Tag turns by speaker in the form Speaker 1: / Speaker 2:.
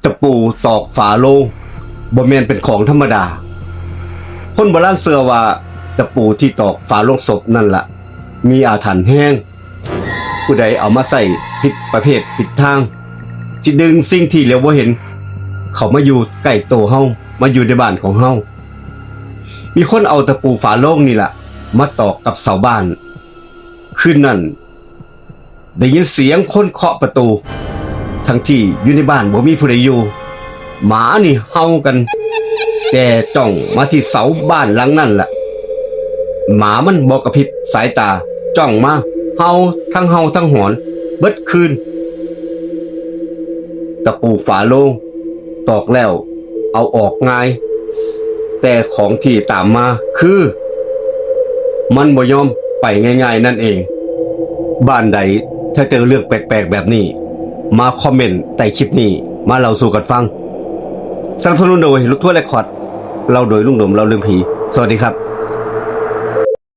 Speaker 1: ตะปูตอกฝาโลงบ่แม่นเป็นของธรรมดาคนโบราณเชื่อว่าตะปูที่ตอกฝาโลงศพนั่นล่ะมีอาถรรพ์แห้งผู้ใดเอามาใส่ผิดประเภทผิดทางสิดึงสิ่งที่เหลียวบ่เห็นเขามาอยู่ใกล้โตเฮามาอยู่ในบ้านของเฮามีคนเอาตะปูฝาโลงนี่ล่ะมาตอกกับเสาบ้านคืนนั้นได้ยินเสียงคนเคาะประตูทั้งที่อยู่ในบ้านบ่มีผู้ใดอยู่หมานี่เห่ากันแต่จ้องมาที่เสาบ้านหลังนั่นล่ะหมามันบ่กระพริบสายตาจ้องมาเห่าทั้งหอนเบิดคืนตะปูฝาโลงตอกแล้วเอาออกง่ายแต่ของที่ตามมาคือมันบ่ยอมไปง่ายๆนั่นเองบ้านใดถ้าเจอเรื่องแปลกๆแบบนี้มาคอมเมนต์ใต้คลิปนี้มาเล่าสู่กันฟังสนับสนุนโดยลูกทั่วเรคคอร์ดเล่าโดยลุงดมเล่าเรื่องผีสวัสดีครับ